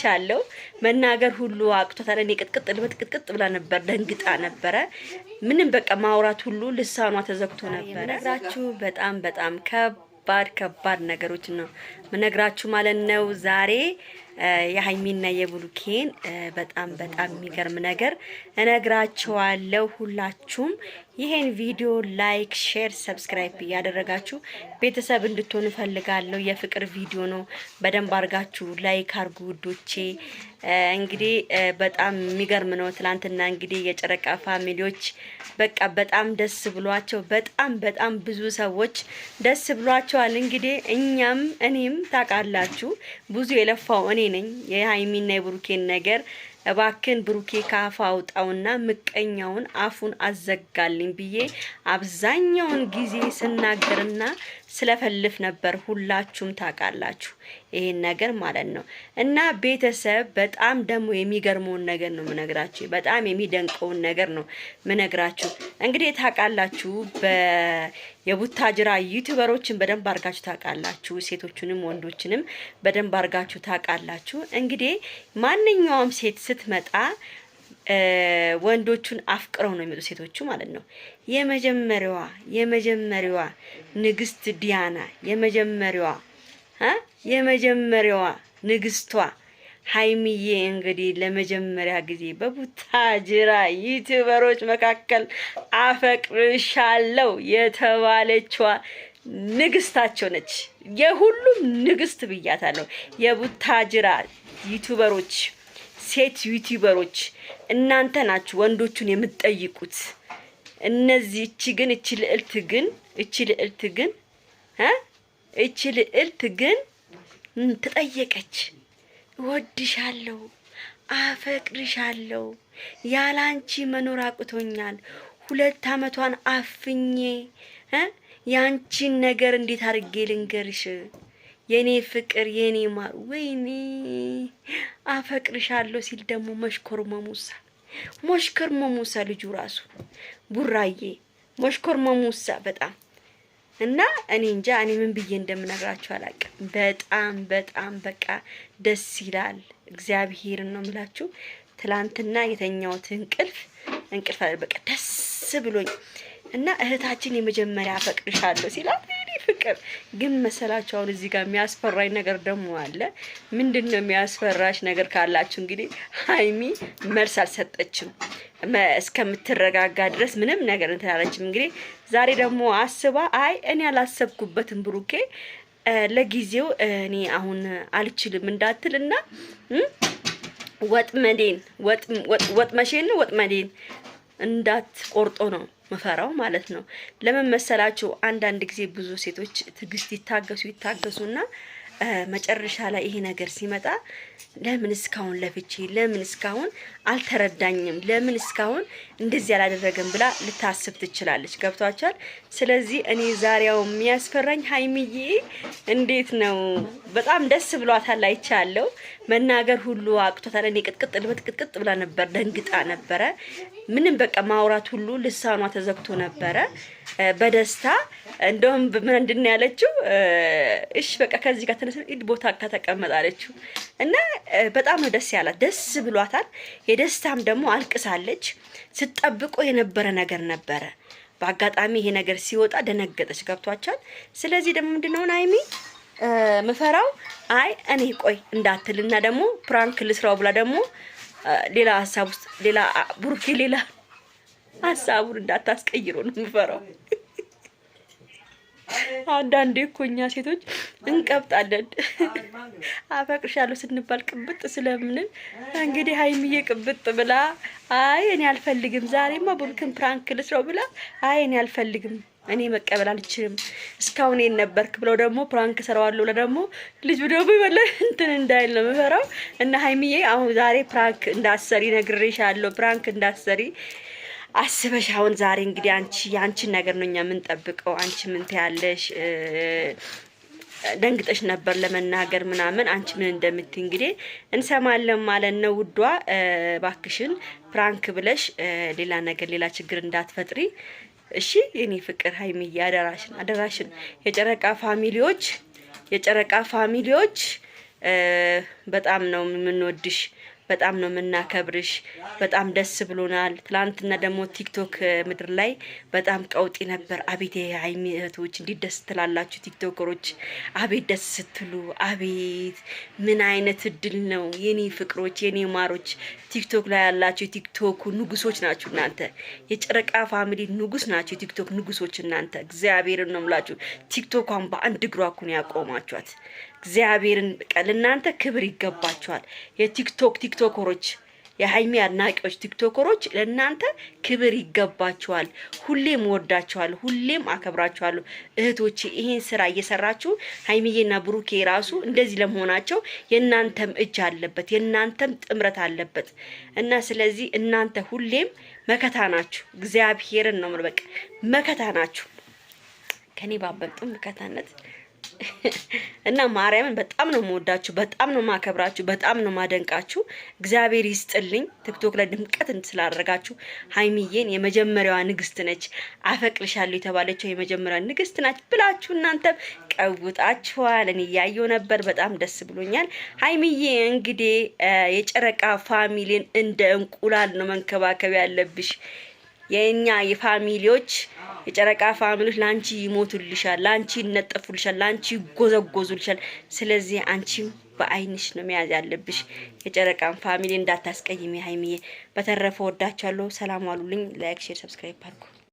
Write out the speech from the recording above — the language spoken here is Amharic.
አይቻለሁ። መናገር ሁሉ አቅቷታል። እኔ ቅጥቅጥ ብላ ነበር፣ ደንግጣ ነበረ። ምንም በቃ ማውራት ሁሉ ልሳኗ ተዘግቶ ነበር። ነግራችሁ በጣም ከባድ ነገሮች ነው መነግራችሁ ማለት ነው ዛሬ የሃይሚና የብሩኬን በጣም የሚገርም ነገር እነግራችኋለሁ። ሁላችሁም ይሄን ቪዲዮ ላይክ፣ ሼር፣ ሰብስክራይብ ያደረጋችሁ ቤተሰብ እንድትሆኑ ፈልጋለሁ። የፍቅር ቪዲዮ ነው። በደንብ አርጋችሁ ላይክ አርጉ ውዶቼ። እንግዲህ በጣም የሚገርም ነው። ትላንትና እንግዲህ የጨረቃ ፋሚሊዎች በቃ በጣም ደስ ብሏቸው በጣም ብዙ ሰዎች ደስ ብሏቸዋል። እንግዲህ እኔም ታውቃላችሁ ብዙ የለፋው እኔ ነኝ የሃይሚና የብሩኬን ነገር እባክን ብሩኬ ካፋ አውጣውና ምቀኛውን አፉን አዘጋልኝ ብዬ አብዛኛውን ጊዜ ስናገርና ስለፈልፍ ነበር። ሁላችሁም ታውቃላችሁ ይሄን ነገር ማለት ነው። እና ቤተሰብ በጣም ደግሞ የሚገርመውን ነገር ነው ምነግራችሁ፣ በጣም የሚደንቀውን ነገር ነው ምነግራችሁ። እንግዲህ ታውቃላችሁ የቡታጅራ ዩቲዩበሮችን በደንብ አርጋችሁ ታውቃላችሁ፣ ሴቶቹንም ወንዶችንም በደንብ አርጋችሁ ታውቃላችሁ። እንግዲህ ማንኛውም ሴት ስትመጣ ወንዶቹን አፍቅረው ነው የሚመጡ ሴቶቹ ማለት ነው። የመጀመሪያዋ ንግስት ዲያና የመጀመሪያዋ ንግስቷ ሃይሚዬ እንግዲህ ለመጀመሪያ ጊዜ በቡታጅራ ዩቲዩበሮች መካከል አፈቅርሻለሁ የተባለችዋ ንግስታቸው ነች። የሁሉም ንግስት ብያታለሁ። የቡታጅራ ዩቲዩበሮች ሴት ዩቲዩበሮች እናንተ ናችሁ ወንዶቹን የምትጠይቁት። እነዚህ እቺ ልዕልት ግን ተጠየቀች። እወድሻለሁ፣ አፈቅርሻለሁ፣ ያላንቺ መኖር አቅቶኛል፣ 2 አመቷን አፍኜ ያንቺን ነገር እንዴት አድርጌ ልንገርሽ የኔ ፍቅር የኔ ማር፣ ወይኔ አፈቅርሻለሁ ሲል ደግሞ መሽኮር መሙሳ ልጁ ራሱ ቡራዬ መሽኮር መሙሳ በጣም እና እኔ እንጃ እኔ ምን ብዬ እንደምነግራችሁ አላውቅም። በጣም በቃ ደስ ይላል። እግዚአብሔርን ነው የምላችሁ። ትላንትና የተኛሁት እንቅልፍ በቃ ደስ ብሎኝ እና እህታችን የመጀመሪያ አፈቅርሻለሁ ሲላት እኔ ፍቅር ግን መሰላችሁ አሁን እዚህ ጋር የሚያስፈራኝ ነገር ደግሞ አለ። ምንድነው የሚያስፈራሽ ነገር ካላችሁ እንግዲህ ሃይሚ መልስ አልሰጠችም እስከምትረጋጋ ድረስ ምንም ነገር እንታለችም። እንግዲህ ዛሬ ደግሞ አስባ አይ እኔ አላሰብኩበትም ብሩኬ ለጊዜው እኔ አሁን አልችልም እንዳትልና ወጥመዴን እንዳትቆርጦ ነው መፈራው ማለት ነው። ለምን መሰላችሁ? አንዳንድ ጊዜ ብዙ ሴቶች ትግስት ይታገሱና መጨረሻ ላይ ይሄ ነገር ሲመጣ ለምን እስካሁን ለፍቼ፣ ለምን እስካሁን አልተረዳኝም፣ ለምን እስካሁን እንደዚህ ያላደረገም ብላ ልታስብ ትችላለች። ገብቷችኋል? ስለዚህ እኔ ዛሬው የሚያስፈራኝ ሃይሚዬ እንዴት ነው በጣም ደስ ብሏታል አይቻለሁ። መናገር ሁሉ አቅቷታል። እኔ ቅጥቅጥ ብላ ነበር፣ ደንግጣ ነበረ። ምንም በቃ ማውራት ሁሉ ልሳኗ ተዘግቶ ነበረ በደስታ እንደውም ምንድን ያለችው እሺ በቃ ከዚህ ጋር ተነስ ቦታ ከተቀመጣለችው እና በጣም ነው ደስ ያላት። ደስ ብሏታል። የደስታም ደግሞ አልቅሳለች። ስትጠብቆ የነበረ ነገር ነበረ። በአጋጣሚ ይሄ ነገር ሲወጣ ደነገጠች። ገብቷቻል? ስለዚህ ደግሞ ምንድነው ሃይሚ መፈራው አይ እኔ ቆይ እንዳትልና ደግሞ ፕራንክ ልስራው ብላ ደግሞ ሌላ ሐሳብ ውስጥ ቡርኬ ሌላ ሐሳቡን እንዳታስቀይሩ ነው መፈራው። አንዳንዴ እኮ እኛ ሴቶች እንቀብጣለን። አፈቅርሻለሁ ስንባል ቅብጥ ስለምን እንግዲህ ሃይሚዬ ቅብጥ ብላ አይ እኔ አልፈልግም ዛሬማ ቡርክን ፕራንክ ልስራው ብላ አይ እኔ አልፈልግም እኔ መቀበል አልችልም እስካሁን እኔ ነበርክ ብለው ደግሞ ፕራንክ ሰራዋለሁ ለደሞ ልጅ ደግሞ ይበለ እንትን እንዳይል ነው መፈራው። እና ሃይሚዬ አሁን ዛሬ ፕራንክ እንዳሰሪ ነግሬሻለሁ። ፕራንክ እንዳሰሪ አስበሽ አሁን ዛሬ እንግዲህ ያንቺን ነገር ነው እኛ የምንጠብቀው። አንቺ ምን ትያለሽ? ደንግጠሽ ነበር ለመናገር ምናምን አንቺ ምን እንደምትይ እንግዲህ እንሰማለን ማለት ነው። ውዷ ባክሽን ፕራንክ ብለሽ ሌላ ነገር ሌላ ችግር እንዳትፈጥሪ እሺ የኔ ፍቅር ሃይሚዬ አደራሽን። የጨረቃ ፋሚሊዎች በጣም ነው የምንወድሽ፣ በጣም ነው የምናከብርሽ። በጣም ደስ ብሎናል። ትላንትና ደግሞ ቲክቶክ ምድር ላይ በጣም ቀውጢ ነበር። አቤት የሀይሚ እህቶች እንዴት ደስ ትላላችሁ ቲክቶከሮች! አቤት ደስ ስትሉ! አቤት ምን አይነት እድል ነው የኔ ፍቅሮች፣ የኔ ማሮች! ቲክቶክ ላይ ያላችሁ የቲክቶክ ንጉሶች ናችሁ እናንተ። የጨረቃ ፋሚሊ ንጉስ ናችሁ፣ የቲክቶክ ንጉሶች እናንተ። እግዚአብሔርን ነው የምላችሁ። ቲክቶኳን በአንድ እግሯ እኮ ነው ያቆማችኋት። እግዚአብሔርን በቃ ለእናንተ ክብር ይገባችኋል። ቲክቶከሮች፣ የሀይሚ አድናቂዎች ቲክቶከሮች ለእናንተ ክብር ይገባችኋል። ሁሌም ወዳችኋል፣ ሁሌም አከብራችኋለሁ እህቶቼ። ይሄን ስራ እየሰራችሁ ሀይሚዬና ብሩኬ ራሱ እንደዚህ ለመሆናቸው የእናንተም እጅ አለበት፣ የእናንተም ጥምረት አለበት እና ስለዚህ እናንተ ሁሌም መከታ ናችሁ። እግዚአብሔርን ነው በቃ መከታ ናችሁ። ከኔ ባበልጡም መከታነት እና ማርያምን በጣም ነው የምወዳችሁ፣ በጣም ነው ማከብራችሁ፣ በጣም ነው ማደንቃችሁ። እግዚአብሔር ይስጥልኝ ቲክቶክ ላይ ድምቀት ስላደረጋችሁ። ሀይሚዬን የመጀመሪያዋ ንግስት ነች፣ አፈቅርሻለሁ የተባለችው የመጀመሪያዋ ንግስት ናች ብላችሁ እናንተም ቀውጣችኋል። እኔ እያየሁ ነበር፣ በጣም ደስ ብሎኛል። ሀይሚዬ እንግዲህ የጨረቃ ፋሚሊን እንደ እንቁላል ነው መንከባከብ ያለብሽ። የኛ የፋሚሊዎች የጨረቃ ፋሚሊዎች ላንቺ ይሞቱልሻል፣ ላንቺ ይነጠፉልሻል፣ ላንቺ ይጎዘጎዙልሻል። ስለዚህ አንቺም በአይንሽ ነው መያዝ ያለብሽ። የጨረቃን ፋሚሊ እንዳታስቀይሚ ሀይሚዬ። በተረፈ ወዳቻለሁ። ሰላም ዋሉልኝ። ላይክ፣ ሼር፣ ሰብስክራይብ አድርጉ።